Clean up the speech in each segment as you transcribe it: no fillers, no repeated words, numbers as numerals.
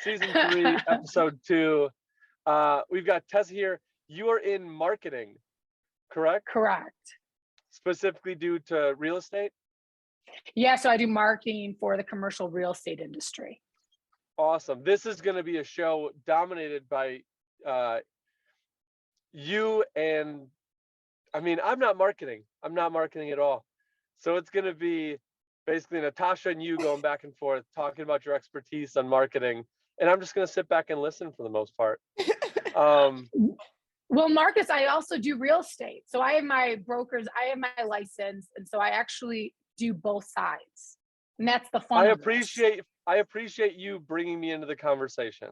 season 3, episode 2. We've got Tessa here. You are in marketing, correct? Correct. Specifically due to real estate? Yeah, so I do marketing for the commercial real estate industry. Awesome. This is going to be a show dominated by you and, I mean, I'm not marketing at all. So it's going to be basically Natasha and you going back and forth, talking about your expertise on marketing. And I'm just going to sit back and listen for the most part. Well, Marcus, I also do real estate. So I have my brokers, I have my license. And so I actually do both sides. And that's the fun. I appreciate you bringing me into the conversation.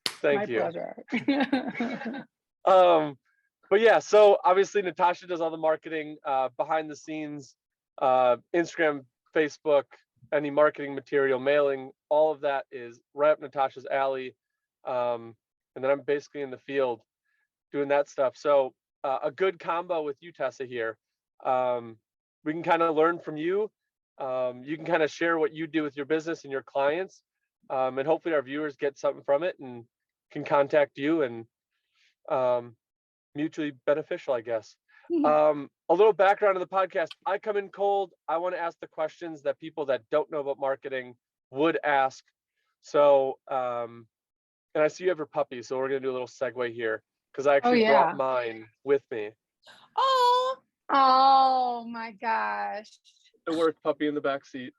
Thank you. My pleasure. But yeah, so obviously Natasha does all the marketing behind the scenes, Instagram, Facebook, any marketing material, mailing, all of that is right up Natasha's alley. And then I'm basically in the field doing that stuff. So a good combo with you, Tessa, here. We can kind of learn from you. You can kind of share what you do with your business and your clients. And hopefully our viewers get something from it and can contact you, and mutually beneficial, I guess. A little background on the podcast. I come in cold. I want to ask the questions that people that don't know about marketing would ask. So, and I see you have your puppy, so we're going to do a little segue here because I actually brought mine with me. Oh my gosh. The work puppy in the back seat.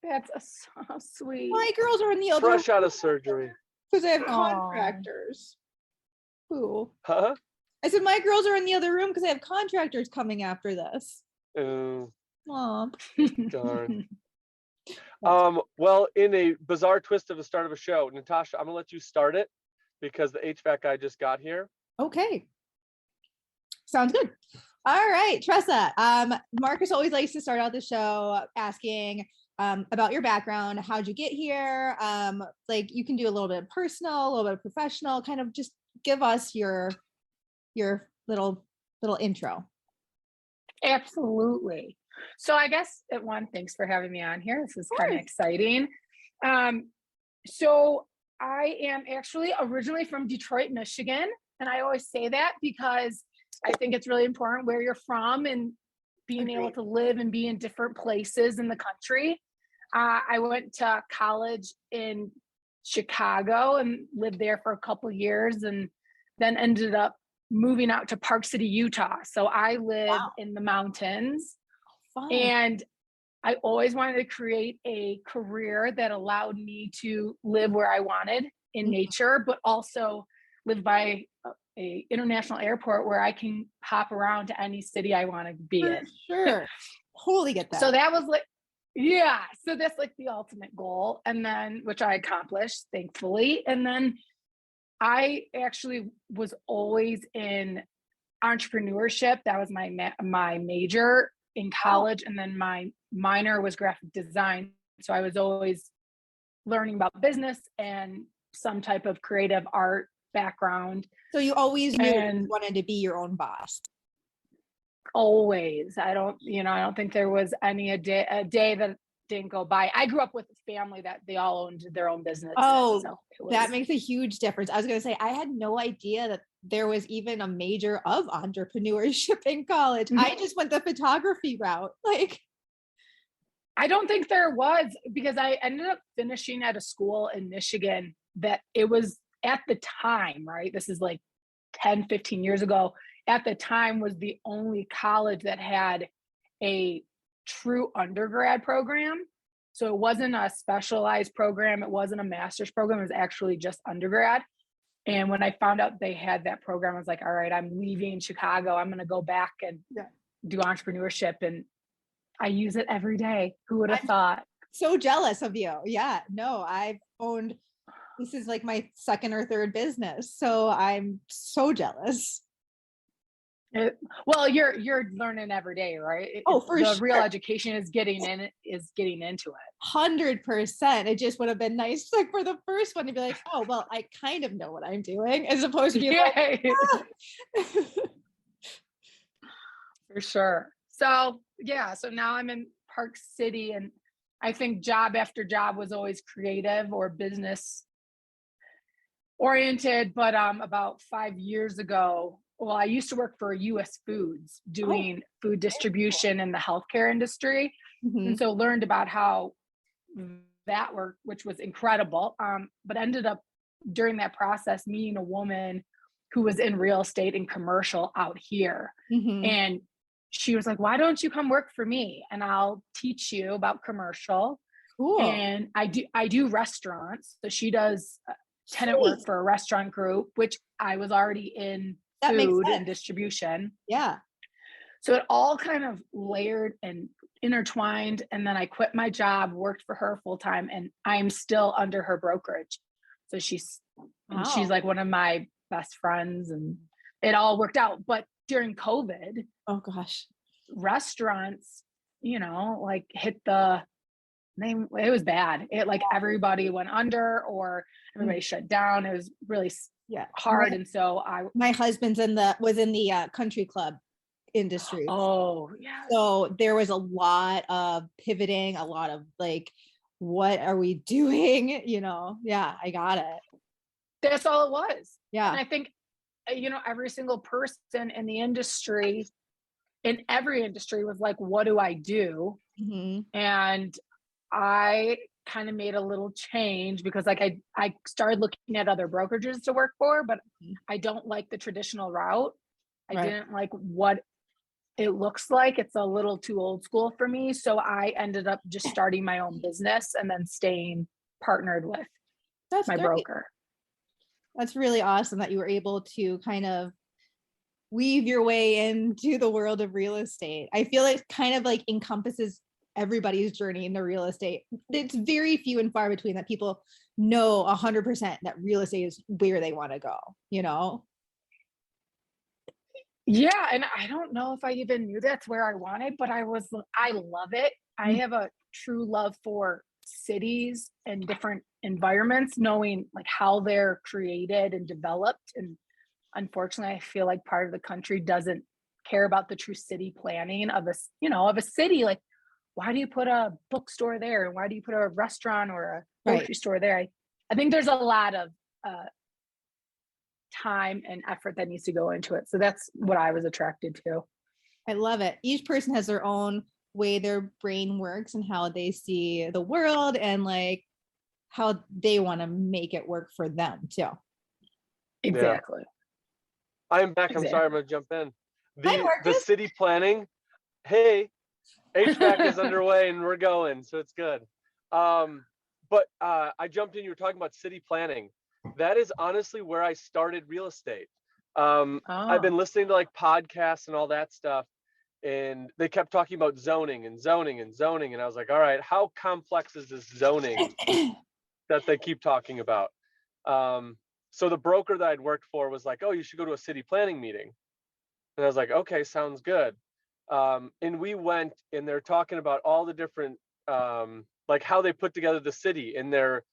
That's so sweet. My girls are in the other fresh out of surgery because I have contractors. Who? Huh? I said my girls are in the other room because I have contractors coming after this. Aw, darn. Well, in a bizarre twist of the start of a show, Natasha, I'm gonna let you start it because the HVAC guy just got here. Okay. Sounds good. All right, Tressa. Marcus always likes to start out the show asking about your background. How'd you get here? Like you can do a little bit of personal, a little bit of professional, kind of just give us your little intro. Absolutely. So I guess thanks for having me on here. This is kind of exciting. So I am actually originally from Detroit, Michigan. And I always say that because I think it's really important where you're from and being able to live and be in different places in the country. I went to college in Chicago and lived there for a couple of years and then ended up moving out to Park City, Utah. So I live in the mountains. And I always wanted to create a career that allowed me to live where I wanted in nature, but also live by a international airport where I can hop around to any city I want to be in. Sure. Totally get that. So that was so that's like the ultimate goal. And then, which I accomplished, thankfully. And then I actually was always in entrepreneurship. That was my major in college. And then my minor was graphic design. So I was always learning about business and some type of creative art background. So you always knew you wanted to be your own boss. Always. I don't think there was a day that didn't go by. I grew up with a family that they all owned their own business. That makes a huge difference. I was going to say, I had no idea that there was even a major of entrepreneurship in college. I just went the photography route. I don't think there was, because I ended up finishing at a school in Michigan that it was at the time, right? This is like 10, 15 years ago. At the time was the only college that had a true undergrad program. So it wasn't a specialized program. It wasn't a master's program. It was actually just undergrad. And when I found out they had that program, I was like, all right, I'm leaving Chicago. I'm going to go back and do entrepreneurship. And I use it every day. Who would have thought? So jealous of you. Yeah, no, this is like my second or third business. So I'm so jealous. Well, you're learning every day, right? The real education is getting into it. 100%. It just would have been nice, like for the first one, to be like, oh, well, I kind of know what I'm doing, as opposed to be like, For sure. So now I'm in Park City, and I think job after job was always creative or business oriented, but about 5 years ago, well, I used to work for US Foods doing food distribution in the healthcare industry. And so learned about how that worked, which was incredible. But ended up during that process meeting a woman who was in real estate and commercial out here. And she was like, why don't you come work for me? And I'll teach you about commercial. Cool. And I do restaurants. So she does tenant work for a restaurant group, which I was already in food and distribution. Yeah. So it all kind of layered and intertwined. And then I quit my job, worked for her full time, and I'm still under her brokerage. So she's like one of my best friends, and it all worked out. But during COVID, oh gosh, restaurants, like hit the name. It was bad. It like everybody went under or everybody shut down. It was really hard. And so my husband's was in the country club industry. Oh yeah. So there was a lot of pivoting, a lot of like, what are we doing? Yeah, I got it. That's all it was. Yeah. And I think, every single person in the industry, in every industry, was like, what do I do? And I kind of made a little change because like I started looking at other brokerages to work for, but I don't like the traditional route. I didn't like what it looks like. It's a little too old school for me. So I ended up just starting my own business and then staying partnered with my broker. That's really awesome that you were able to kind of weave your way into the world of real estate. I feel it kind of like encompasses everybody's journey in the real estate. It's very few and far between that people know 100% that real estate is where they want to go, Yeah. And I don't know if I even knew that's where I wanted, but I love it. I have a true love for cities and different environments, knowing like how they're created and developed. And unfortunately, I feel like part of the country doesn't care about the true city planning of a city. Like, why do you put a bookstore there? And why do you put a restaurant or a grocery store there? I think there's a lot of time and effort that needs to go into it. So that's what I was attracted to. I love it. Each person has their own way their brain works and how they see the world and like how they want to make it work for them too. Exactly. Yeah. I'm back. I'm sorry, I'm gonna jump in. The city planning. Hey, HVAC is underway and we're going, so it's good. But I jumped in. You were talking about city planning. That is honestly where I started real estate. I've been listening to like podcasts and all that stuff, and they kept talking about zoning. And I was like, all right, how complex is this zoning that they keep talking about? So the broker that I'd worked for was like, oh, you should go to a city planning meeting. And I was like, okay, sounds good. And we went, and they're talking about all the different, like how they put together the city in their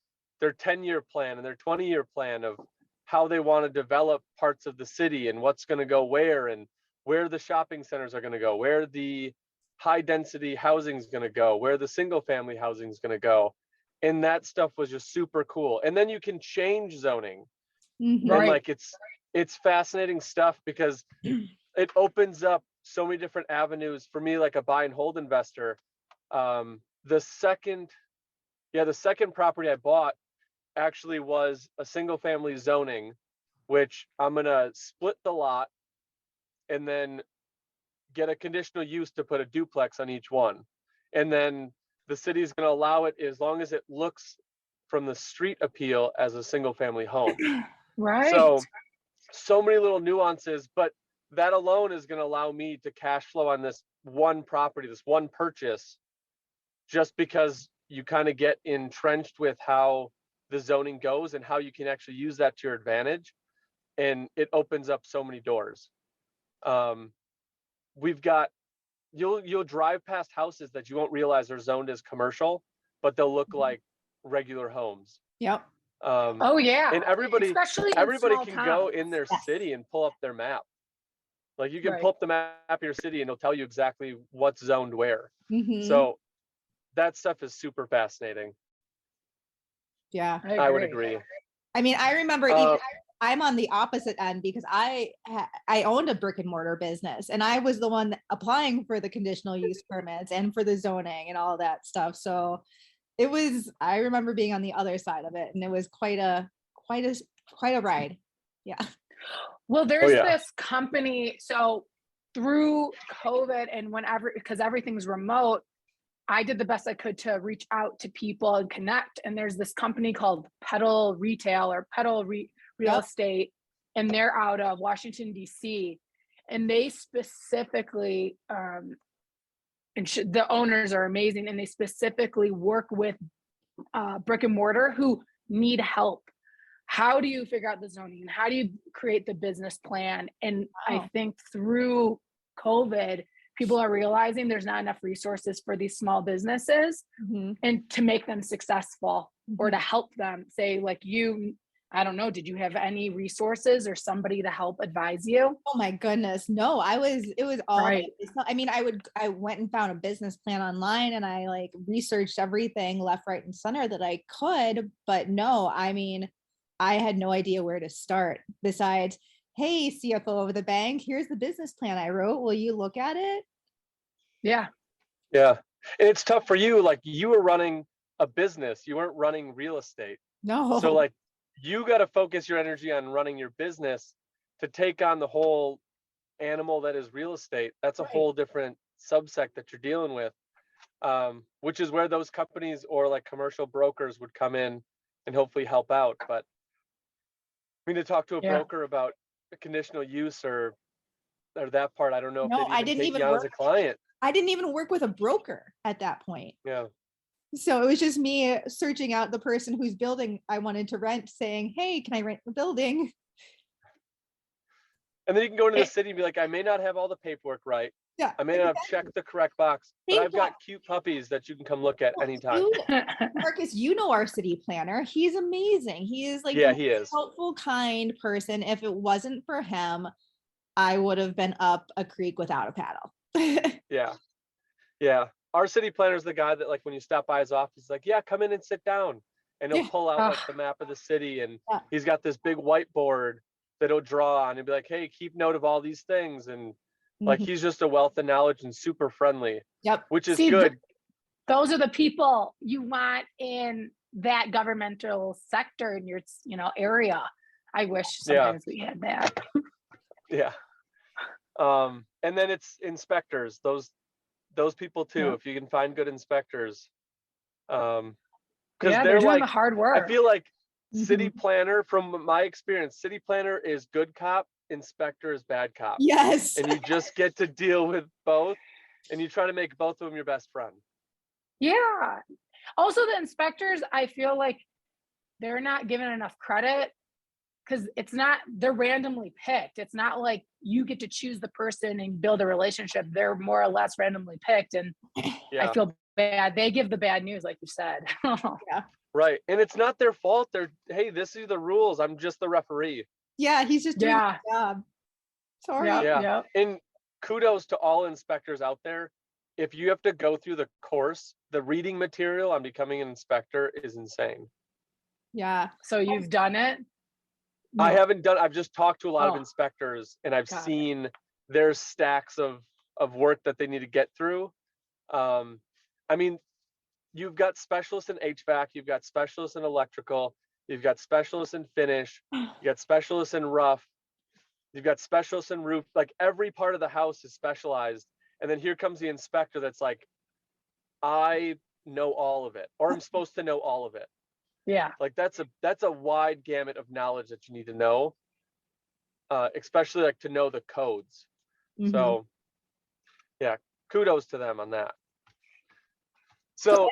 10-year plan and their 20-year plan of how they want to develop parts of the city and what's going to go where and where the shopping centers are going to go, where the high density housing is going to go, where the single family housing is going to go. And that stuff was just super cool. And then you can change zoning. And like it's fascinating stuff because it opens up so many different avenues for me, like a buy and hold investor. The second property I bought actually was a single family zoning, which I'm gonna split the lot and then get a conditional use to put a duplex on each one. And then the city is gonna allow it as long as it looks from the street appeal as a single family home. Right. So many little nuances, but that alone is going to allow me to cash flow on this one property, this one purchase, just because you kind of get entrenched with how the zoning goes and how you can actually use that to your advantage. And it opens up so many doors. We've got, you'll drive past houses that you won't realize are zoned as commercial, but they'll look like regular homes. Yep. Oh yeah. And everybody can go in their city and pull up their map. Like you can pull up the map of your city and it'll tell you exactly what's zoned where. So that stuff is super fascinating. Yeah. I would agree. I mean, I remember Uh, even I'm on the opposite end because I owned a brick and mortar business and I was the one applying for the conditional use permits and for the zoning and all that stuff. So it was, I remember being on the other side of it and it was quite a ride. Yeah. Well, Oh, there's yeah. this company. So through COVID and whenever, because everything's remote, I did the best I could to reach out to people and connect. And there's this company called Pedal Retail or Pedal Real Yep. Estate, and they're out of Washington, D.C. And they specifically, the owners are amazing, and they specifically work with brick and mortar who need help. How do you figure out the zoning and how do you create the business plan? And I think through COVID, people are realizing there's not enough resources for these small businesses and to make them successful or to help them. Say like you, I don't know, did you have any resources or somebody to help advise you? Oh my goodness. No, it was all, Right. I mean, I went and found a business plan online and I like researched everything left, right, and center that I could, but no, I mean, I had no idea where to start besides, hey, CFO of the bank, here's the business plan I wrote. Will you look at it? Yeah. Yeah. And it's tough for you. Like you were running a business, you weren't running real estate. No. So like you got to focus your energy on running your business to take on the whole animal that is real estate. That's a whole different subsect that you're dealing with, which is where those companies or like commercial brokers would come in and hopefully help out. But I mean, to talk to a broker about a conditional use or that part, I don't know if No, I they'd didn't take even you on as work. a client. I didn't even work with a broker at that point. Yeah. So it was just me searching out the person whose building I wanted to rent, saying, hey, can I rent the building? And then you can go into the city and be like, I may not have all the paperwork right. Yeah. I may not have checked the correct box, but I've got cute puppies that you can come look at anytime. Marcus, you know our city planner. He's amazing. He is like Yeah, the he is. helpful, kind person. If it wasn't for him, I would have been up a creek without a paddle. Yeah. Yeah. Our city planner is the guy that like when you stop by his office, he's like, yeah, come in and sit down. And he'll pull out like the map of the city and he's got this big whiteboard that he'll draw on and be like, hey, keep note of all these things. And like he's just a wealth of knowledge and super friendly. Yep. Which is good. Those are the people you want in that governmental sector in your, area. I wish sometimes we had that. Yeah. And then it's inspectors, those people too, if you can find good inspectors. Because they're doing the hard work. I feel like city planner, from my experience, city planner is good cop, inspector is bad cop. Yes. And you just get to deal with both and you try to make both of them your best friend. Yeah. Also the inspectors, I feel like they're not given enough credit because they're randomly picked. It's not like you get to choose the person and build a relationship. They're more or less randomly picked. And I feel bad. They give the bad news, like you said. Yeah. Right. And it's not their fault. Hey, this is the rules. I'm just the referee. Yeah, he's just doing his job. Sorry. Yeah. And kudos to all inspectors out there. If you have to go through the course, the reading material on becoming an inspector is insane. Yeah. So you've done it? No. I haven't done. I've just talked to a lot of inspectors and I've seen their stacks of work that they need to get through. I mean, you've got specialists in HVAC, you've got specialists in electrical, you've got specialists in finish, you got specialists in rough, you've got specialists in roof. Like every part of the house is specialized. And then here comes the inspector that's like, I know all of it, or I'm supposed to know all of it. Yeah. Like that's a wide gamut of knowledge that you need to know, especially like to know the codes. So yeah, kudos to them on that. So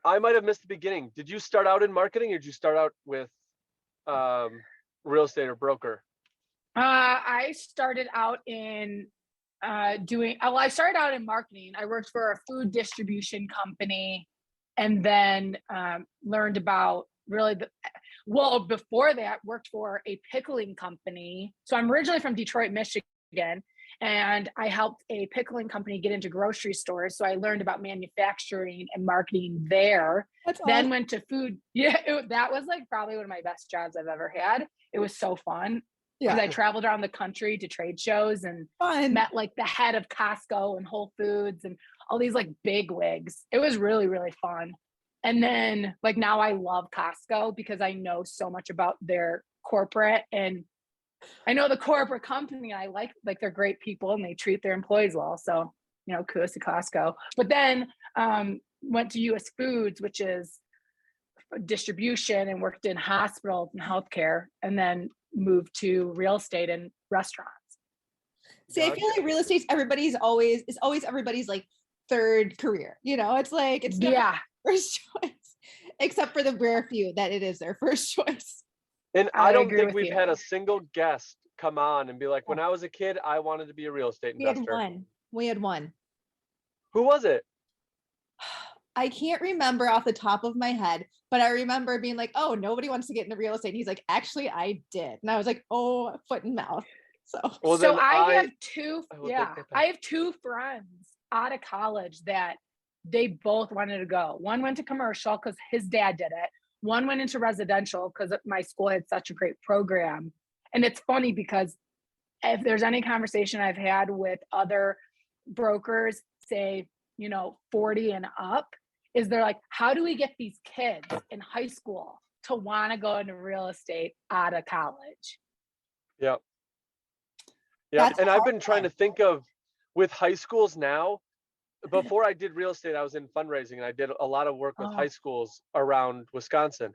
I might have missed the beginning. Did you start out in marketing or did you start out with real estate or broker? I started out in I started out in marketing. I worked for a food distribution company and then learned about before that worked for a pickling company. So I'm originally from Detroit, Michigan. And I helped a pickling company get into grocery stores. So I learned about manufacturing and marketing there. That's Then awesome. went to food. Yeah, that was like probably one of my best jobs I've ever had. It was so fun because Yeah, I traveled around the country to trade shows and fun. met like the head of Costco and Whole Foods and all these like big wigs. It was really, really fun. And then like now I love Costco because I know so much about their corporate, and I know the corporate company. I like they're great people and they treat their employees well. So, kudos to Costco. But then went to US Foods, which is distribution, and worked in hospitals and healthcare, and then moved to real estate and restaurants. See, I feel like real estate's always everybody's like third career. It's like it's never Yeah. first choice, except for the rare few that it is their first choice. And I I don't agree think with we've you. had a single guest come on and be like, when I was a kid, I wanted to be a real estate We had investor. one. We had one. Who was it? I can't remember off the top of my head, but I remember being like, "Oh, nobody wants to get into real estate." And he's like, "Actually, I did," and I was like, "Oh, foot and mouth." So, Well, so then I have two. I will take Yeah, that back. I have two friends out of college that they both wanted to go. One went to commercial because his dad did it. One went into residential because my school had such a great program. And it's funny because if there's any conversation I've had with other brokers, say, 40 and up, is they're like, how do we get these kids in high school to want to go into real estate out of college? Yeah. Yeah. That's And a I've hard been trying to think of with high schools now. Before I did real estate, I was in fundraising and I did a lot of work with high schools around Wisconsin.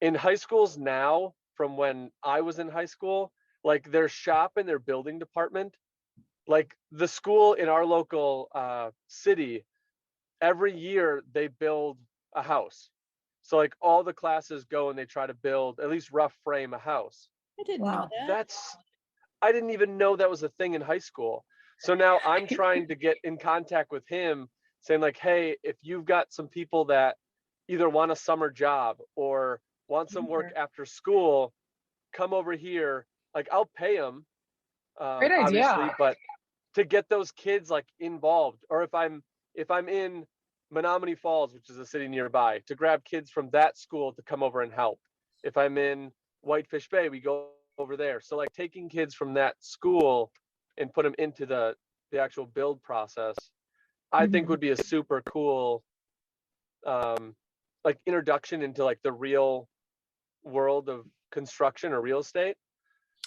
In high schools now, from when I was in high school, like their shop and their building department, like the school in our local city, every year they build a house. So like all the classes go and they try to build, at least rough frame, a house. I didn't know that. I didn't even know that was a thing in high school. So now I'm trying to get in contact with him saying like, hey, if you've got some people that either want a summer job or want some work after school, come over here. Like I'll pay them, Great idea. obviously, but to get those kids like involved, or if I'm in Menominee Falls, which is a city nearby, to grab kids from that school to come over and help. If I'm in Whitefish Bay, we go over there. So like taking kids from that school and put them into the actual build process, I think would be a super cool like introduction into like the real world of construction or real estate.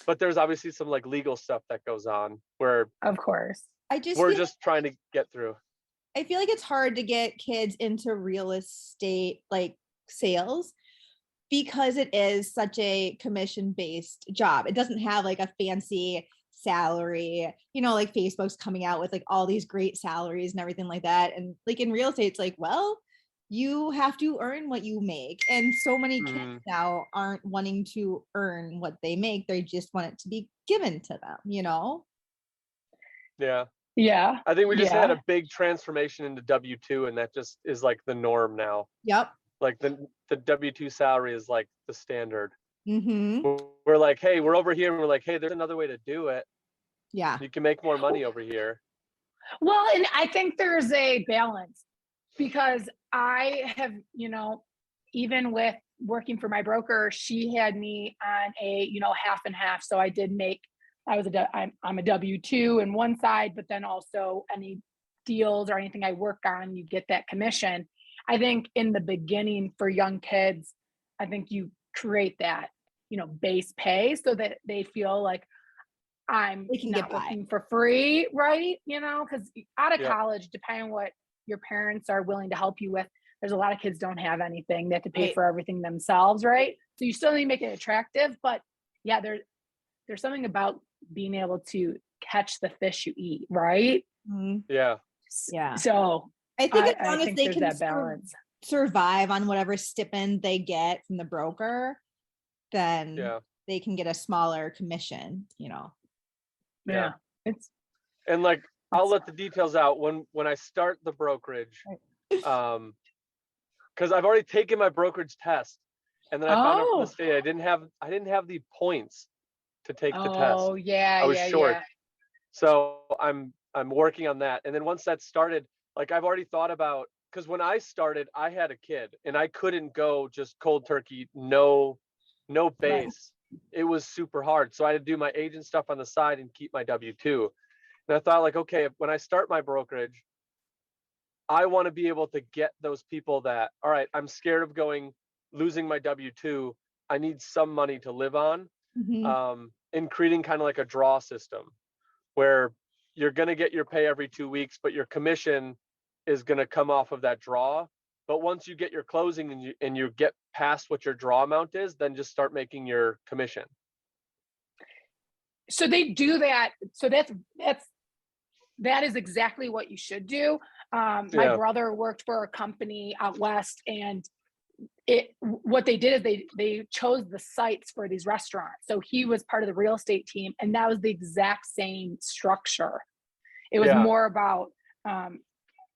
But there's obviously some like legal stuff that goes on where Of course. we're just trying to get through. I feel like it's hard to get kids into real estate like sales because it is such a commission-based job. It doesn't have like a fancy salary, like Facebook's coming out with like all these great salaries and everything like that. And like in real estate, it's like, well, you have to earn what you make. And so many kids now aren't wanting to earn what they make. They just want it to be given to them, Yeah. Yeah. I think we just had a big transformation into W-2, and that just is like the norm now. Yep. Like the W-2 salary is like the standard. Mm-hmm. We're like, hey, we're over here, and we're like, hey, there's another way to do it. Yeah. You can make more money over here. Well, and I think there's a balance because I have, even with working for my broker, she had me on a, half and half. So I'm a W-2 in one side, but then also any deals or anything I work on, you get that commission. I think in the beginning for young kids, I think you create that, base pay so that they feel like I'm not working for free, right? Because out of college, depending on what your parents are willing to help you with, there's a lot of kids don't have anything. They have to pay for everything themselves, right? So you still need to make it attractive, but yeah, there's something about being able to catch the fish you eat, right? Mm-hmm. Yeah. Yeah. So I think as long as they can that balance. survive on whatever stipend they get from the broker, then they can get a smaller commission, Yeah. And like I'll let the details out when I start the brokerage. Because I've already taken my brokerage test, and then I found out from the state I didn't have the points to take the test. Oh yeah, I was short. Yeah. So I'm working on that. And then once that started, like I've already thought about, because when I started, I had a kid and I couldn't go just cold turkey, no Right. base. It was super hard. So I had to do my agent stuff on the side and keep my W-2. And I thought like, okay, when I start my brokerage, I want to be able to get those people that, all right, I'm scared of losing my W-2. I need some money to live on. In creating kind of like a draw system where you're going to get your pay every 2 weeks, but your commission is going to come off of that draw. But once you get your closing and you get past what your draw amount is, then just start making your commission. So they do that. So that is exactly what you should do. My brother worked for a company out west, and what they did is they chose the sites for these restaurants. So he was part of the real estate team, and that was the exact same structure. It was more about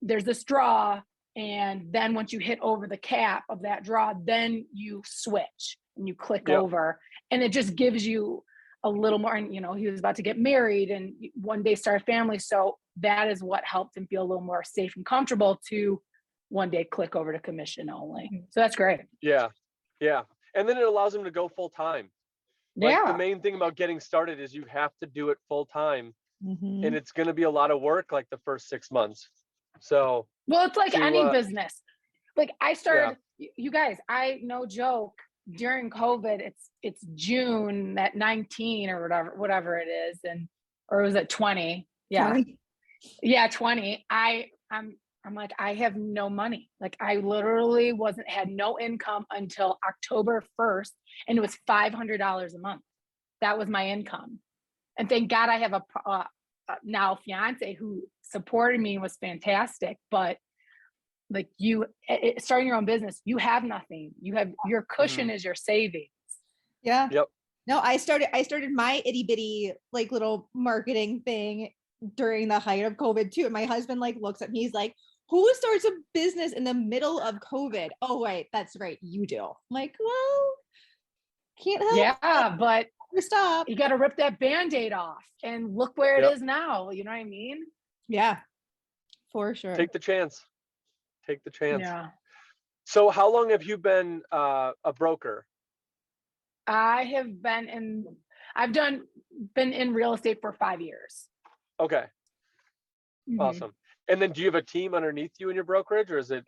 there's this draw, and then once you hit over the cap of that draw, then you switch and you click over, and it just gives you a little more. And he was about to get married and one day start a family, so that is what helped him feel a little more safe and comfortable to one day click over to commission only. So that's great. Yeah. And then it allows him to go full time. Like the main thing about getting started is you have to do it full time, and it's going to be a lot of work like the first 6 months. So well, it's like any business. Like I started, you guys, no joke, during COVID, it's June at 19 or whatever it is, or was it 20? Yeah. 20. Yeah, 20. I'm like, I have no money. Like I literally had no income until October 1st, and it was $500 a month. That was my income. And thank God I have a now fiance who supported me and was fantastic. But like starting your own business, you have nothing. You have your cushion is your savings. Yeah. Yep. No, I started my itty bitty like little marketing thing during the height of COVID too. And my husband like looks at me, he's like, who starts a business in the middle of COVID? Oh, wait, that's right. You do. I'm like, well, can't help. Yeah, but stop. You got to rip that Band-Aid off and look where it is now. You know what I mean? Yeah, for sure. Take the chance. Yeah. So how long have you been a broker? I have been in real estate for 5 years. Okay. Awesome. And then do you have a team underneath you in your brokerage, or is it?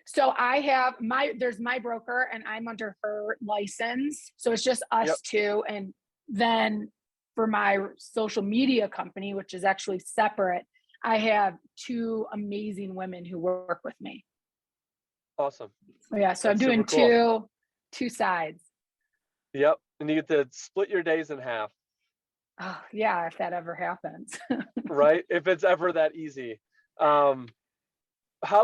So I have there's my broker, and I'm under her license. So it's just us two. And then for my social media company, which is actually separate, I have 2 amazing women who work with me. Awesome. So yeah, so That's I'm doing super two sides. Yep. And you get to split your days in half. Oh yeah, if that ever happens. Right? If it's ever that easy. How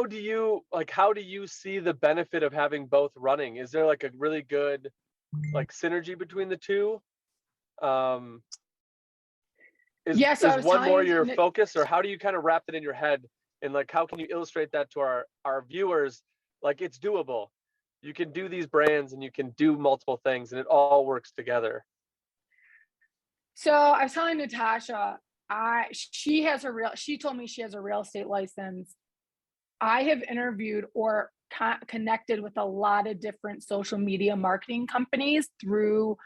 do you see the benefit of having both running? Is there like a really good like synergy between the two? Is one more your focus, or how do you kind of wrap it in your head, and like how can you illustrate that to our viewers? Like it's doable. You can do these brands and you can do multiple things, and it all works together. So I was telling Natasha, she told me she has a real estate license. I have interviewed or connected with a lot of different social media marketing companies through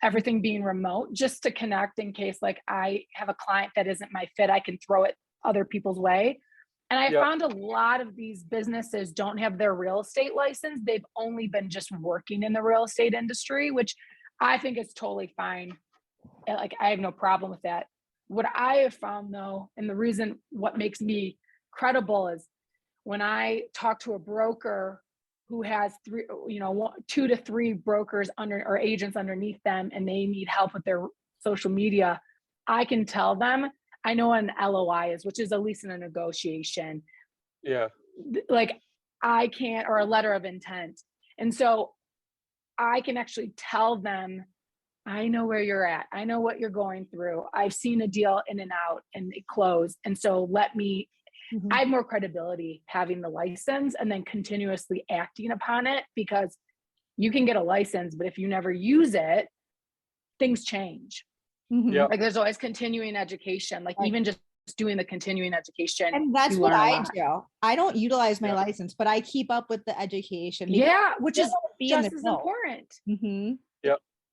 everything being remote, just to connect in case like I have a client that isn't my fit, I can throw it other people's way. And I found a lot of these businesses don't have their real estate license. They've only been just working in the real estate industry, which I think is totally fine. Like I have no problem with that. What I have found though, and the reason what makes me credible is when I talk to a broker who has 2 to 3 brokers or agents underneath them, and they need help with their social media, I can tell them, I know what an LOI is, which is a lease and a negotiation. Yeah. Like I can't, or a letter of intent. And so I can actually tell them, I know where you're at. I know what you're going through. I've seen a deal in and out and it closed. And so I have more credibility having the license and then continuously acting upon it, because you can get a license, but if you never use it, things change. Yep. Like there's always continuing education, like even just doing the continuing education. And that's you what learn a I lot. do. I don't utilize my Yep. license, but I keep up with the education. because Yeah, which I is wanna be in just the as know. important. Mhm.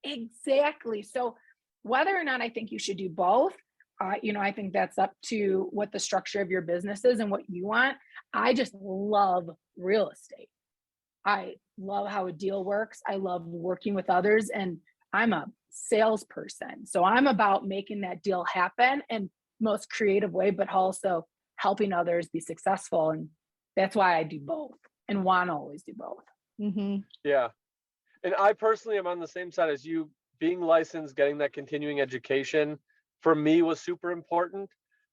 Exactly. So whether or not I think you should do both, I think that's up to what the structure of your business is and what you want. I just love real estate. I love how a deal works. I love working with others, and I'm a salesperson. So I'm about making that deal happen in most creative way, but also helping others be successful. And that's why I do both and want to always do both. Mhm. Yeah. And I personally am on the same side as you. Being licensed, getting that continuing education for me was super important.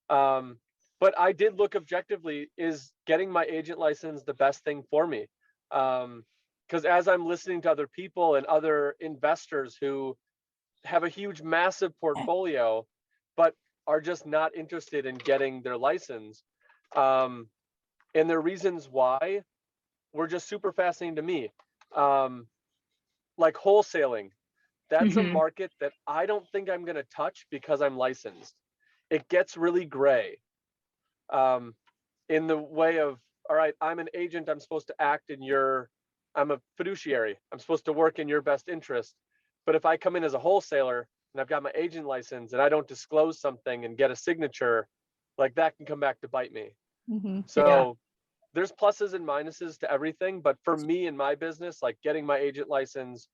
But I did look objectively, is getting my agent license the best thing for me? Because as I'm listening to other people and other investors who have a huge, massive portfolio, but are just not interested in getting their license. And their reasons why were just super fascinating to me. Like wholesaling, that's a market that I don't think I'm going to touch because I'm licensed. It gets really gray in the way of, all right, I'm an agent. I'm supposed to act in I'm a fiduciary. I'm supposed to work in your best interest. But if I come in as a wholesaler and I've got my agent license and I don't disclose something and get a signature, like that can come back to bite me. Mhm. So there's pluses and minuses to everything. But for me in my business, like getting my agent license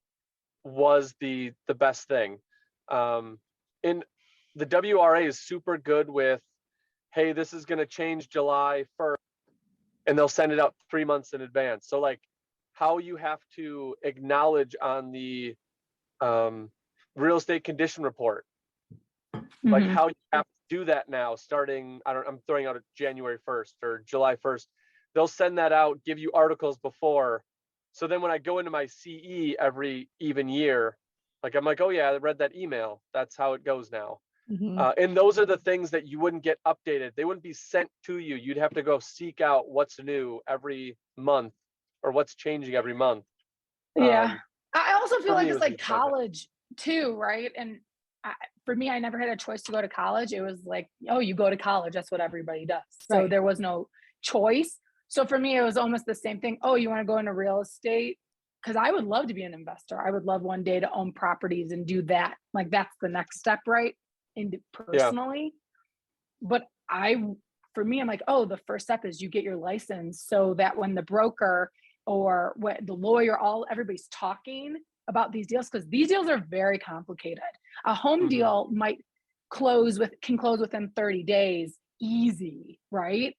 was the best thing. And the WRA is super good with, hey, this is going to change July 1st, and they'll send it out 3 months in advance. So like how you have to acknowledge on the real estate condition report, like how you have to do that now starting, I'm throwing out a January 1st or July 1st. They'll send that out, give you articles before. So then when I go into my CE every even year, like I'm like, oh yeah, I read that email. That's how it goes now. Mhm. And those are the things that you wouldn't get updated. They wouldn't be sent to you. You'd have to go seek out what's new every month or what's changing every month. Yeah. I also feel For like me, it it's was the like excitement. college too, right? And for me, I never had a choice to go to college. It was like, oh, you go to college. That's what everybody does. So Right. there was no choice. So for me, it was almost the same thing. Oh, you want to go into real estate? Because I would love to be an investor. I would love one day to own properties and do that. Like that's the next step, right? And Yeah. personally, but for me, I'm like, oh, the first step is you get your license so that when the broker or what the lawyer, everybody's talking about these deals, because these deals are very complicated. A home deal can close within 30 days, easy, right?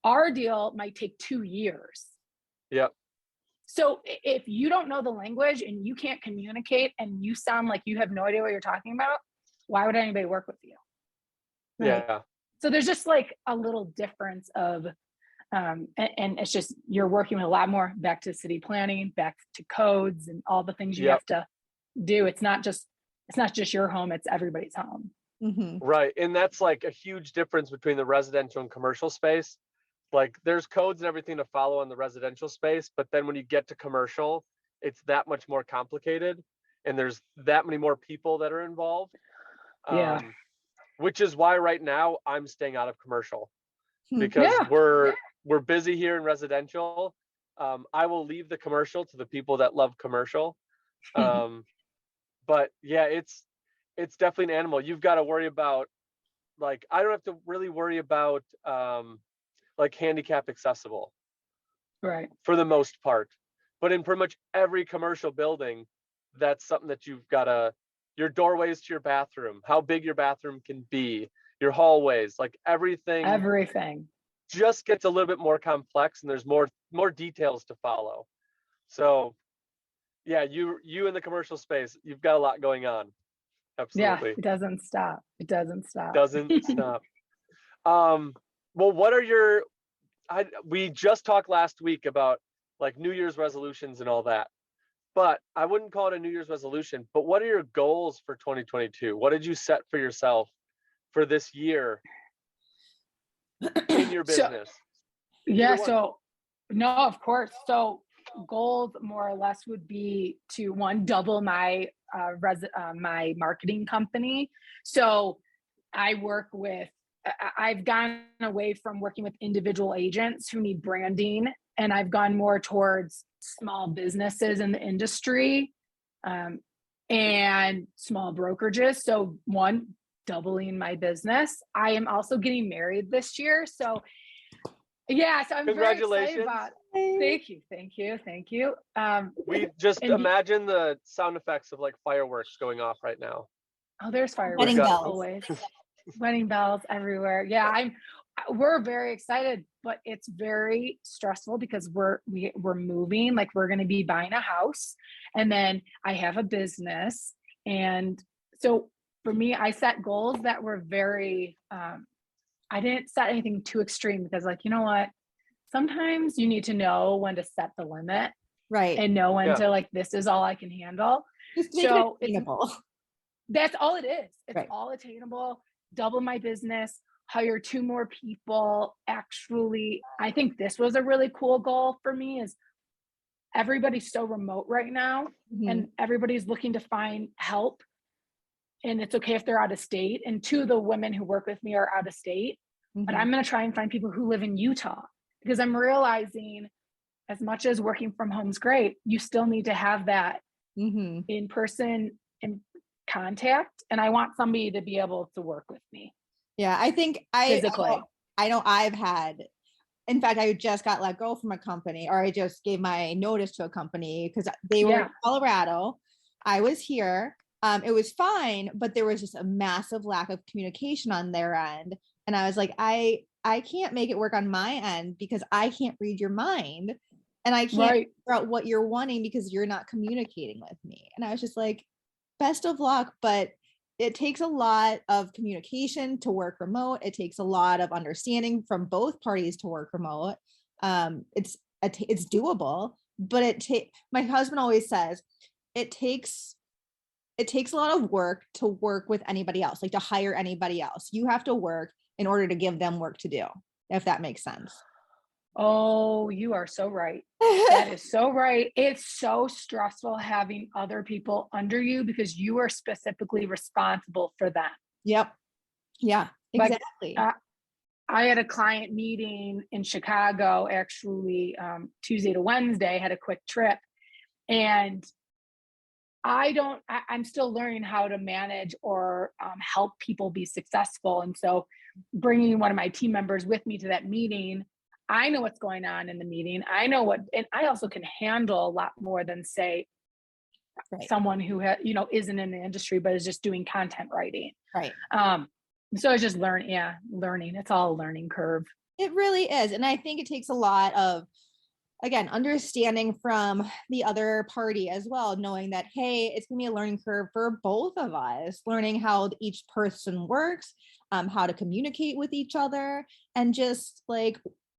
Our deal might take 2 years. Yep. So if you don't know the language and you can't communicate and you sound like you have no idea what you're talking about, why would anybody work with you? Right. Yeah. So there's just like a little difference of, and it's just, you're working with a lot more back to city planning, back to codes and all the things you Yep. have to do. It's not just your home, it's everybody's home. Mhm. Right. And that's like a huge difference between the residential and commercial space. Like there's codes and everything to follow on the residential space, but then when you get to commercial, it's that much more complicated and there's that many more people that are involved. Yeah. Which is why right now I'm staying out of commercial because Yeah. we're busy here in residential. I will leave the commercial to the people that love commercial. But yeah, it's definitely an animal. You've got to worry about, like, I don't have to really worry about like handicap accessible Right. for the most part. But in pretty much every commercial building, that's something that you've got to, your doorways to your bathroom, how big your bathroom can be, your hallways, like everything just gets a little bit more complex and there's more details to follow. So yeah, you in the commercial space, you've got a lot going on. Yeah. Absolutely. It doesn't stop. Doesn't stop. Well, what are we just talked last week about like New Year's resolutions and all that, but I wouldn't call it a New Year's resolution, but what are your goals for 2022? What did you set for yourself for this year in your business? Yeah. So no, of course. So goals more or less would be to double my my marketing company. So I work with, I've gone away from working with individual agents who need branding, and I've gone more towards small businesses in the industry and small brokerages. So one, doubling my business. I am also getting married this year. So yeah, so I'm very excited about it. Thank you. We just and imagine the sound effects of like fireworks going off right now. Oh, there's fireworks Wedding bells. always. Wedding bells everywhere. Yeah, we're very excited, but it's very stressful because we're moving, like we're going to be buying a house, and then I have a business. And so for me, I set goals that were very I didn't set anything too extreme, because like, you know what? Sometimes you need to know when to set the limit, Right. and know when to like, this is all I can handle. Just make So it attainable. That's all it is. It's right. all attainable. Double my business, hire 2 more people. Actually, I think this was a really cool goal for me, is everybody's so remote right now, and everybody's looking to find help. And it's okay if they're out of state. And 2 of the women who work with me are out of state, but I'm going to try and find people who live in Utah, because I'm realizing, as much as working from home is great, you still need to have that in-person contact. And I want somebody to be able to work with me. Yeah, I think physically. I know I've had, in fact, I just got let go from a company, or I just gave my notice to a company because they were in Colorado. I was here. It was fine, but there was just a massive lack of communication on their end. And I was like, I can't make it work on my end because I can't read your mind. And I can't figure out what you're wanting because you're not communicating with me. And I was just like, best of luck. But it takes a lot of communication to work remote. It takes a lot of understanding from both parties to work remote. It's doable, but my husband always says it takes a lot of work to work with anybody else, like to hire anybody else. You have to work in order to give them work to do, if that makes sense. Oh, you are so right. That is so right. It's so stressful having other people under you because you are specifically responsible for them. Yep. Yeah, exactly. Like, I had a client meeting in Chicago, actually, Tuesday to Wednesday, had a quick trip. And I'm still learning how to manage or help people be successful. And so bringing one of my team members with me to that meeting, I know what's going on in the meeting. I know and I also can handle a lot more than, say, someone who isn't in the industry, but is just doing content writing. Right. So it's just learning. It's all a learning curve. It really is. And I think it takes a lot of, again, understanding from the other party as well, knowing that, hey, it's gonna be a learning curve for both of us, learning how each person works, how to communicate with each other, and just like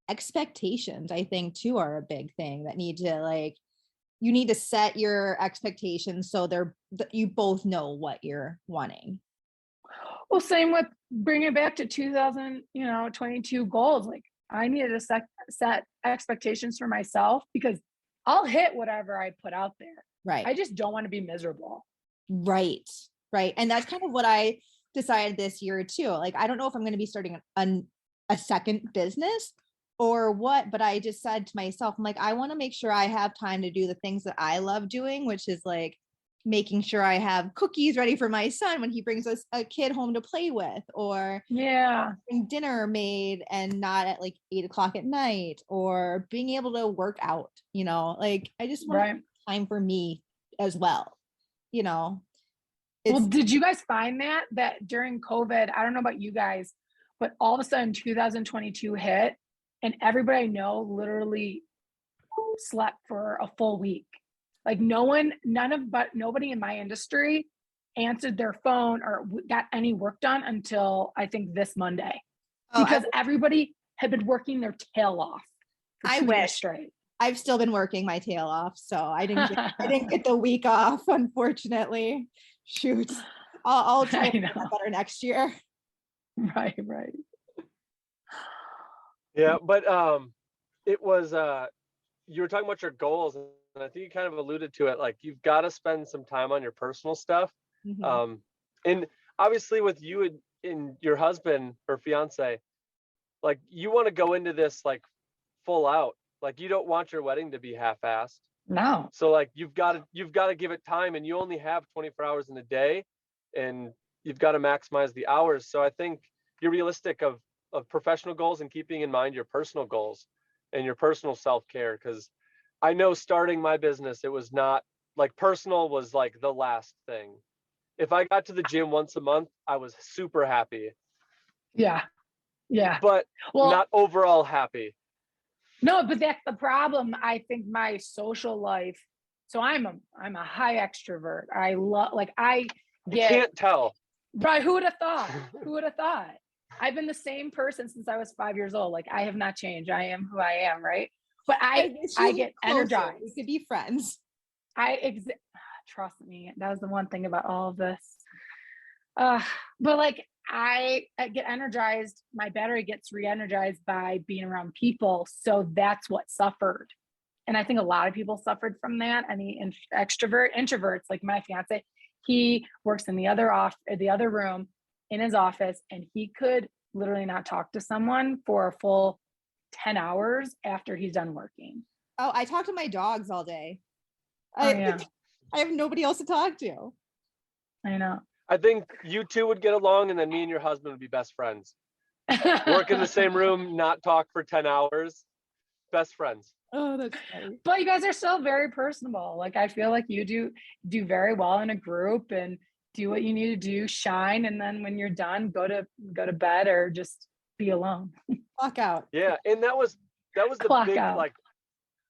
expectations, I think too, are a big thing that you need to set your expectations so you both know what you're wanting. Well, same with bringing it back to 2022 goals. Like, I needed to set expectations for myself because I'll hit whatever I put out there. Right. I just don't want to be miserable. Right. And that's kind of what I decided this year too. Like, I don't know if I'm going to be starting a second business or what, but I just said to myself, I'm like, I want to make sure I have time to do the things that I love doing, which is like making sure I have cookies ready for my son when he brings us a kid home to play with, or dinner made and not at like 8:00 at night, or being able to work out, like I just want time for me as well. Well, did you guys find that during COVID, I don't know about you guys, but all of a sudden 2022 hit and everybody I know literally slept for a full week. Like nobody in my industry answered their phone or got any work done until I think this Monday, because everybody had been working their tail off. I wish straight. I've still been working my tail off, so I didn't get the week off, unfortunately. Shoot, I'll try to do better next year. Right. Yeah, but it was you were talking about your goals, and and I think you kind of alluded to it, like you've got to spend some time on your personal stuff. Mhm. And obviously with you and your husband or fiance, like you want to go into this like full out. Like you don't want your wedding to be half-assed. No. So like you've got to give it time, and you only have 24 hours in a day, and you've got to maximize the hours. So I think you're realistic of professional goals and keeping in mind your personal goals and your personal self-care. Because I know starting my business, it was not like personal was like the last thing. If I got to the gym once a month, I was super happy, Yeah. Yeah. but Well, not overall happy. no, but that's the problem. I think my social life. So I'm a high extrovert. I love like I You get can't tell. right. Who would have thought? Who would have thought? I've been the same person since I was 5 years old. Like I have not changed. I am who I am, right? But wish I you get were closer. energized. We could be friends. Trust me. That was the one thing about all of this. But like I get energized. My battery gets re-energized by being around people. So that's what suffered. And I think a lot of people suffered from that. I mean, introverts, like my fiance, he works in the other room in his office, and he could literally not talk to someone for a full 10 hours after he's done working. Oh, I talk to my dogs all day. Oh, yeah. I have nobody else to talk to. I know. I think you two would get along, and then me and your husband would be best friends. Work in the same room, not talk for 10 hours, best friends. Oh, that's funny. But you guys are still very personable. Like I feel like you do very well in a group and do what you need to do, shine, and then when you're done, go to bed or just be alone. Clock out. Yeah, and that was the Clock big out. like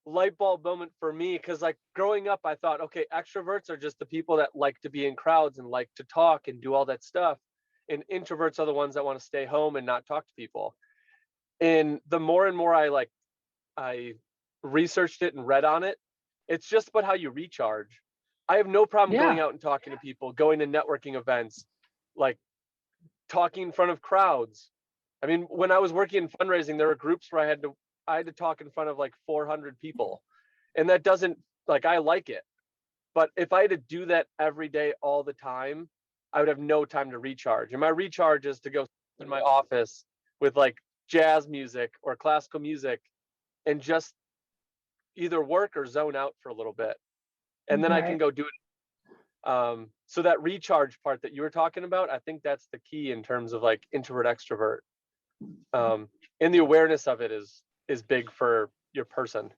light bulb moment for me, because like growing up I thought, okay, extroverts are just the people that like to be in crowds and like to talk and do all that stuff, and introverts are the ones that want to stay home and not talk to people. And the more and more I researched it and read on it, it's just about how you recharge. I have no problem going Yeah. out and talking to people, going to networking events, like talking in front of crowds. I mean, when I was working in fundraising, there were groups where I had to talk in front of like 400 people. And that doesn't, like, I like it. But if I had to do that every day all the time, I would have no time to recharge. And my recharge is to go in my office with like jazz music or classical music and just either work or zone out for a little bit. And then I can Right. go do it. So that recharge part that you were talking about, I think that's the key in terms of like introvert extrovert. And the awareness of it is big for your person.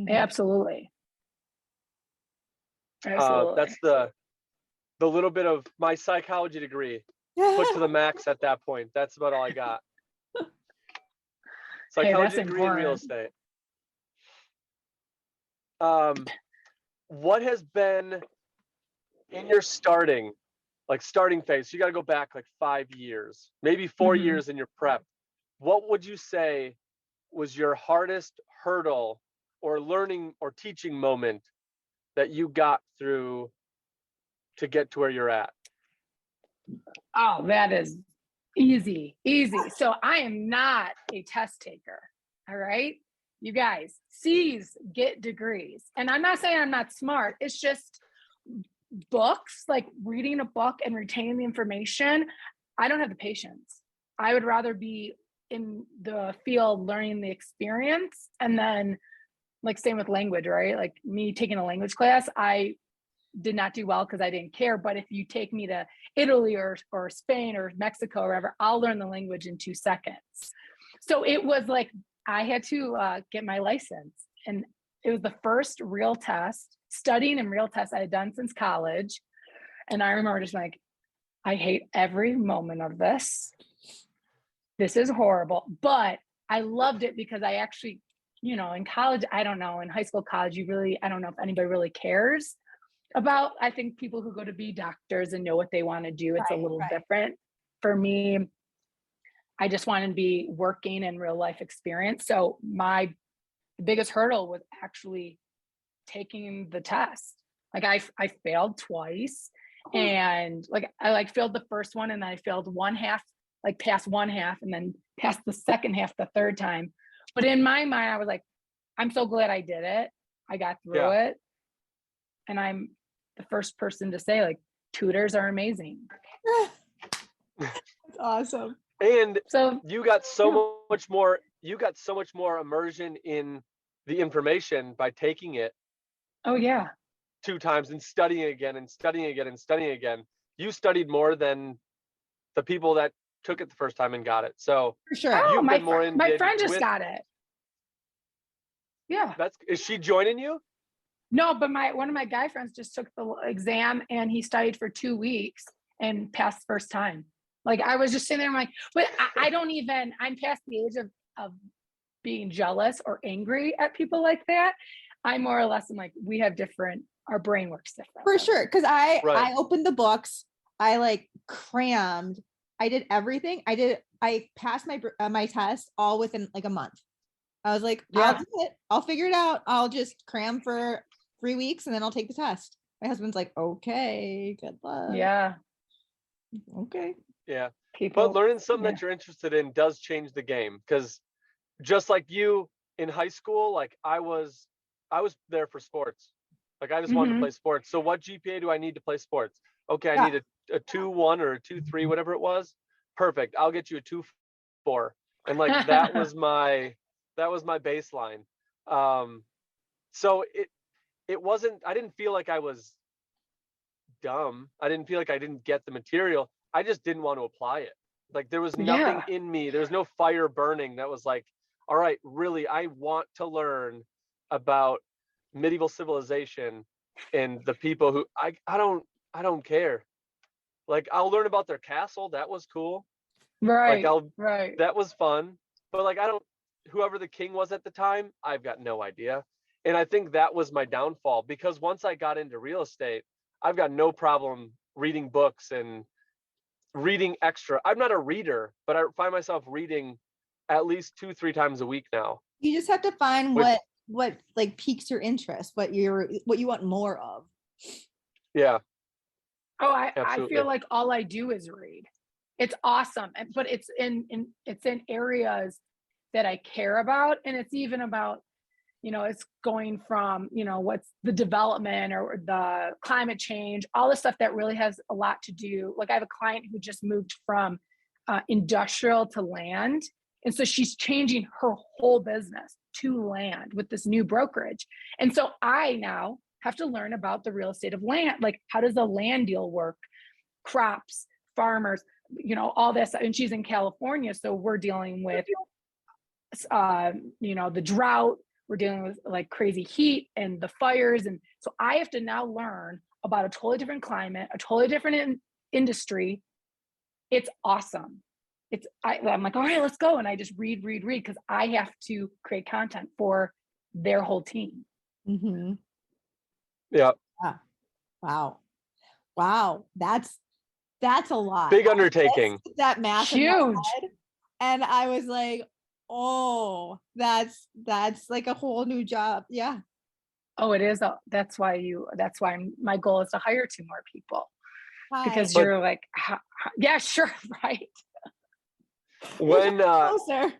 Absolutely. Absolutely. That's the little bit of my psychology degree put to the max at that point. That's about all I got. Psychology that's degree in real important. estate. What has been in your starting phase? You got to go back like 5 years, maybe 4 Mhm. years in your prep. What would you say was your hardest hurdle or learning or teaching moment that you got through to get to where you're at? Oh, that is easy. So I am not a test taker. All right. You guys, C's get degrees. And I'm not saying I'm not smart. It's just books, like reading a book and retaining the information. I don't have the patience. I would rather be in the field learning the experience. And then, like, same with language, right? Like me taking a language class, I did not do well because I didn't care. But if you take me to Italy or Spain or Mexico or wherever, I'll learn the language in 2 seconds. So it was like I had to get my license, and it was the first real test, studying and real test I had done since college. And I remember just like, I hate every moment of this. This is horrible, but I loved it because I actually, in college, I don't know, in high school, college, I don't know if anybody really cares about, I think people who go to be doctors and know what they want to do, it's a little different. For me, I just wanted to be working in real life experience. So my biggest hurdle was actually taking the test. Like I failed twice, and like I failed the first one, and then I failed one half, like passed one half, and then passed the second half the third time. But in my mind, I was like, I'm so glad I did it. I got through it. And I'm the first person to say, like, tutors are amazing. That's awesome. And So you got so much more immersion in the information by taking it oh yeah. 2 times and studying again and studying again and studying again. You studied more than the people that took it the first time and got it. So For sure. Oh, you've been more my engaged friend just with, got it. Yeah. is she joining you? No, but one of my guy friends just took the exam and he studied for 2 weeks and passed first time. Like, I was just sitting there, I'm like, but I don't even, I'm past the age of being jealous or angry at people like that. I more or less am like, we have different, our brain works different. For sure. Cause Right. I opened the books. I like crammed. I did everything. I passed my test all within like a month. I was like, I'll do it. I'll figure it out. I'll just cram for 3 weeks and then I'll take the test. My husband's like, okay, good luck. Yeah. Okay. Yeah. People, But learning something that you're interested in does change the game, because just like you in high school, like I was there for sports. Like I just wanted to play sports. So what GPA do I need to play sports? Okay, I need a 2.1 or a 2.3, whatever it was. Perfect. I'll get you a 2.4. And like that was my baseline. So it wasn't, I didn't feel like I was dumb. I didn't feel like I didn't get the material. I just didn't want to apply it. Like there was nothing in me. There was no fire burning that was like, all right, really, I want to learn about medieval civilization and the people who I don't care. Like I'll learn about their castle. That was cool. right, Like that was fun. But like whoever the king was at the time, I've got no idea. And I think that was my downfall, because once I got into real estate, I've got no problem reading books and reading extra. I'm not a reader, but I find myself reading at least 2-3 times a week now. You just have to find Which, what like piques your interest, what you want more of. Yeah. Oh, I Absolutely. feel like all I do is read. It's awesome, but it's in areas that I care about, and it's even about, it's going from, what's the development or the climate change, all the stuff that really has a lot to do. Like I have a client who just moved from industrial to land. And so she's changing her whole business to land with this new brokerage. And so I now have to learn about the real estate of land. Like, how does a land deal work? Crops, farmers, all this. And she's in California. So we're dealing with, the drought. We're dealing with like crazy heat and the fires. And so I have to now learn about a totally different climate, a totally different industry. It's awesome. I'm like, all right, let's go. And I just read, because I have to create content for their whole team. Mm-hmm. Yeah. Wow. That's a lot. Big undertaking. That math Huge. And I was like, oh, that's like a whole new job. Yeah. Oh, it is. That's why my goal is to hire 2 more people. Hi. Because you're like, yeah, sure. Right. When closer.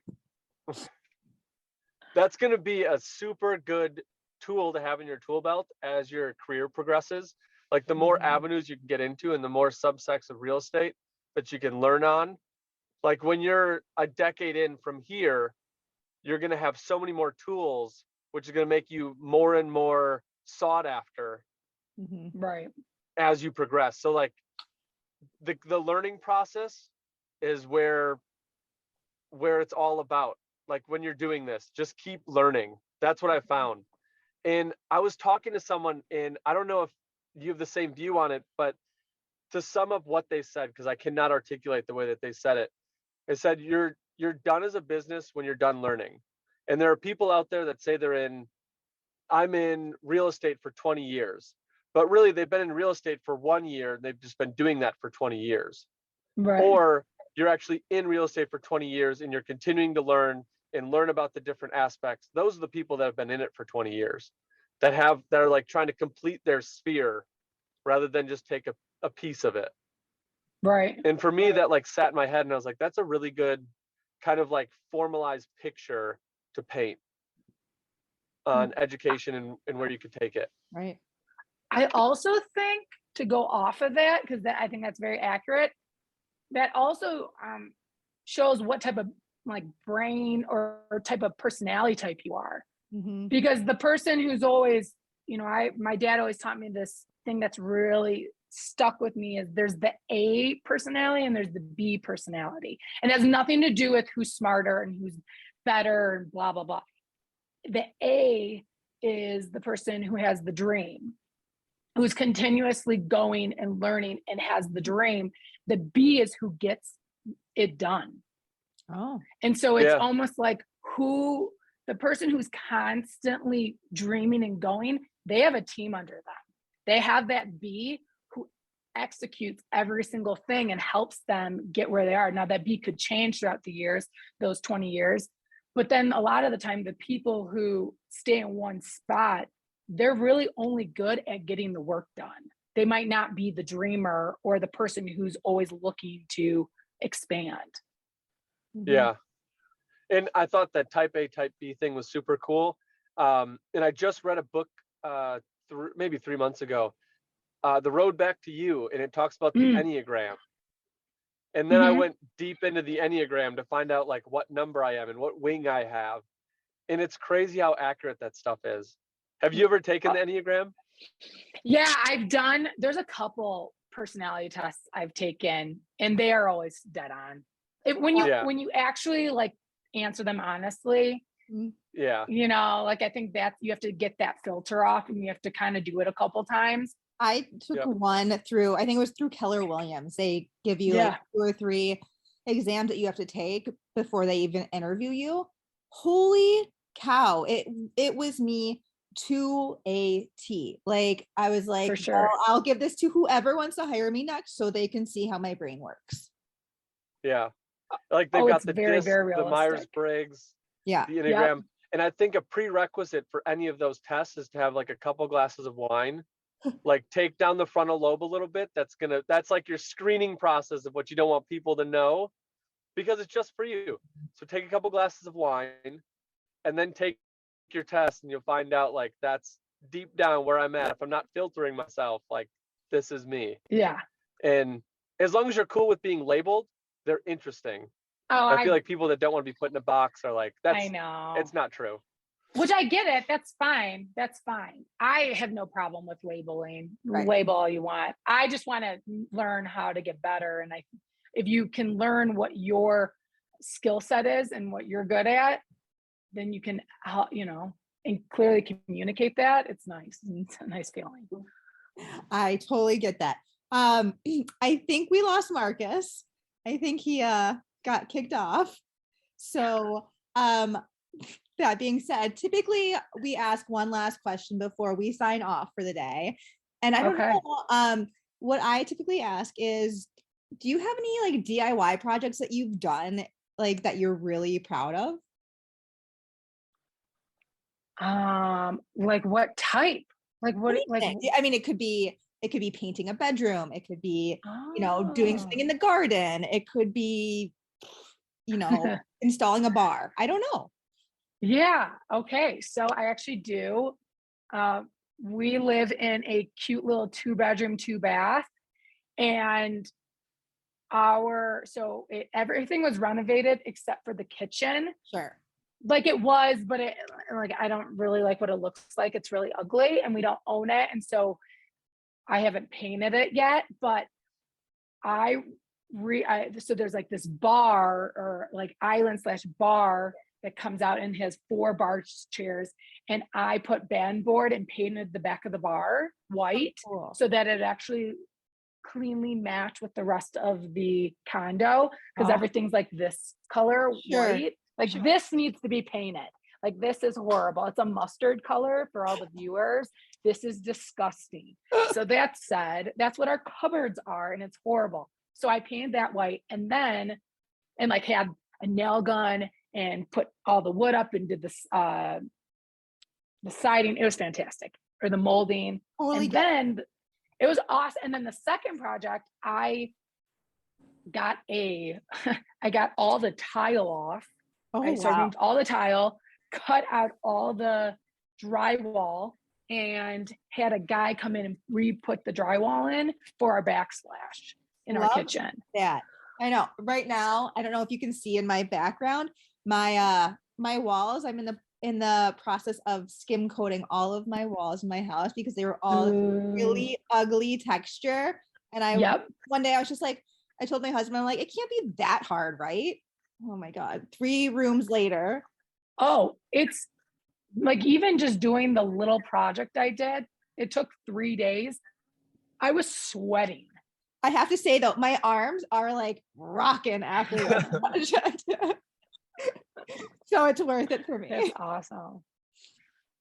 That's going to be a super good tool to have in your tool belt as your career progresses. Like the more avenues you can get into and the more subsects of real estate that you can learn on. Like when you're a decade in from here, you're going to have so many more tools, which is going to make you more and more sought after Right. as you progress. So like the learning process is where it's all about. Like when you're doing this, just keep learning. That's what I found. And I was talking to someone, and I don't know if you have the same view on it, but to sum up what they said, because I cannot articulate the way that they said it, they said you're done as a business when you're done learning. And there are people out there that say I'm in real estate for 20 years, but really they've been in real estate for 1 year and they've just been doing that for 20 years. Right. Or you're actually in real estate for 20 years and you're continuing to learn about the different aspects. Those are the people that have been in it for 20 years that are like trying to complete their sphere rather than just take a piece of it. Right. And for me, that like sat in my head and I was like, that's a really good kind of like formalized picture to paint. on education and where you could take it. Right. I also think, to go off of that, because I think that's very accurate, that also shows what type of like brain or type of personality type you are. Mm-hmm. Because the person who's always, my dad always taught me this thing that's really stuck with me is there's the A personality and there's the B personality. And it has nothing to do with who's smarter and who's better and blah, blah, blah. The A is the person who has the dream, who's continuously going and learning and has the dream. The B is who gets it done. Oh. And so it's almost like the person who's constantly dreaming and going, they have a team under them. They have that B who executes every single thing and helps them get where they are. Now that B could change throughout the years, those 20 years. But then a lot of the time, the people who stay in one spot, they're really only good at getting the work done. They might not be the dreamer or the person who's always looking to expand. Mm-hmm. Yeah. And I thought that type A, type B thing was super cool. And I just read a book maybe 3 months ago, The Road Back to You, and it talks about the Enneagram. And then I went deep into the Enneagram to find out like what number I am and what wing I have. And it's crazy how accurate that stuff is. Have you ever taken the Enneagram? Yeah, there's a couple personality tests I've taken and they are always dead on. When you actually like answer them honestly, like I think that you have to get that filter off and you have to kind of do it a couple times. I took one through, I think it was through Keller Williams. They give you like 2 or 3 exams that you have to take before they even interview you. Holy cow. It was me to a T. Like I was like, for sure. I'll give this to whoever wants to hire me next so they can see how my brain works. Yeah. Like they've got the very, DISC, very the Myers-Briggs, the Enneagram. And I think a prerequisite for any of those tests is to have like a couple glasses of wine, like take down the frontal lobe a little bit. That's like your screening process of what you don't want people to know, because it's just for you. So take a couple glasses of wine and then take your test and you'll find out like that's deep down where I'm at. If I'm not filtering myself, like this is me. Yeah. And as long as you're cool with being labeled, they're interesting. I feel like people that don't want to be put in a box are like, I know it's not true. Which I get it. That's fine. That's fine. I have no problem with labeling. Right. Label all you want. I just want to learn how to get better. And if you can learn what your skill set is and what you're good at, then you can, and clearly communicate that. It's nice. It's a nice feeling. I totally get that. I think we lost Marcus. I think he got kicked off. So that being said, typically we ask one last question before we sign off for the day. And I don't know, what I typically ask is, do you have any like DIY projects that you've done like that you're really proud of? Like what type? Like what? Like I mean, it could be painting a bedroom. It could be, doing something in the garden. It could be, installing a bar. I don't know. Yeah. Okay. So I actually do. We live in a cute little 2-bedroom, 2-bath, and everything was renovated except for the kitchen. Sure. Like it was, but I don't really like what it looks like. It's really ugly and we don't own it. And so I haven't painted it yet, but so there's like this bar or like island/bar that comes out and has 4 bar chairs. And I put band board and painted the back of the bar white so that it actually cleanly matched with the rest of the condo, because everything's like this color white. Like this needs to be painted. Like this is horrible. It's a mustard color for all the viewers. This is disgusting. So that said, that's what our cupboards are, and it's horrible. So I painted that white and then like had a nail gun and put all the wood up and did this the siding. It was fantastic. Or the molding. Then it was awesome. And then the second project, I got all the tile off. I removed all the tile, cut out all the drywall and had a guy come in and re-put the drywall in for our backsplash in our Love kitchen. that. I know. Right now, I don't know if you can see in my background, my my walls. I'm in the process of skim coating all of my walls in my house because they were all really ugly texture. And one day I was just like, I told my husband, I'm like, it can't be that hard, right? Oh my God. 3 rooms later. Oh, it's like even just doing the little project I did, it took 3 days. I was sweating. I have to say though, my arms are like rocking after the project. So it's worth it for me. That's awesome.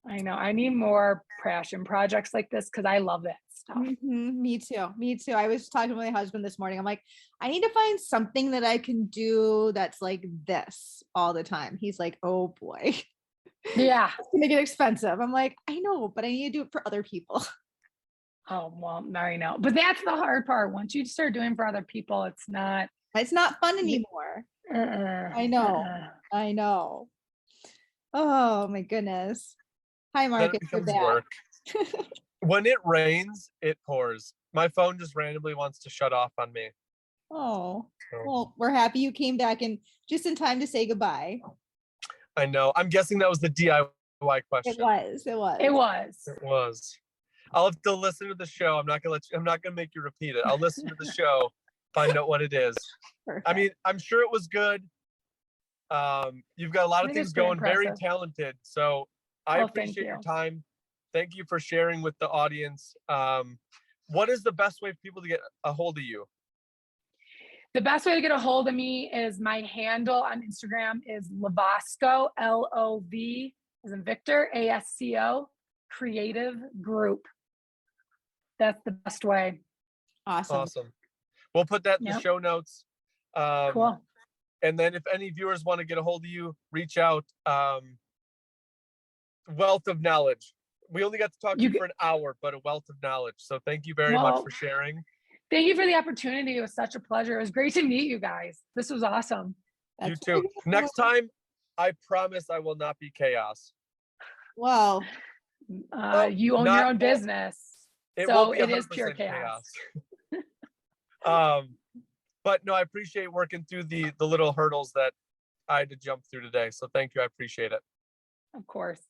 I know. I need more passion projects like this because I love that stuff. Me too. Me too. I was talking to my husband this morning. I'm like, I need to find something that I can do that's like this all the time. He's like, oh boy. Yeah. It's gonna get expensive. I'm like, I know, but I need to do it for other people. Oh, well, I know. But that's the hard part. Once you start doing for other people, it's not fun anymore. I know. I know. Oh my goodness. Hi, Marcus. That becomes work. When it rains, it pours. My phone just randomly wants to shut off on me. Oh, well, we're happy you came back and just in time to say goodbye. I know. I'm guessing that was the DIY question. It was. I'll have to listen to the show. I'm not gonna make you repeat it. I'll listen to the show, find out what it is. Perfect. I mean, I'm sure it was good. You've got a lot of things going, very talented. So I appreciate your time. Thank you for sharing with the audience. What is the best way for people to get a hold of you? The best way to get a hold of me is my handle on Instagram is LoVasco, LOV as in Victor, ASCO, Creative Group. That's the best way. Awesome. We'll put that in the show notes. Cool. And then if any viewers want to get a hold of you, reach out. Wealth of knowledge. We only got to talk to you for an hour, but a wealth of knowledge. So thank you very much for sharing. Thank you for the opportunity. It was such a pleasure. It was great to meet you guys. This was awesome. You too. Next time, I promise I will not be chaos. Well, you own your own business. So it is pure chaos. But no, I appreciate working through the little hurdles that I had to jump through today. So thank you. I appreciate it. Of course.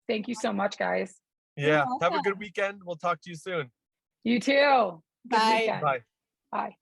Thank you so much, guys. Yeah. Have a good weekend. We'll talk to you soon. You too. Bye. Bye. Bye.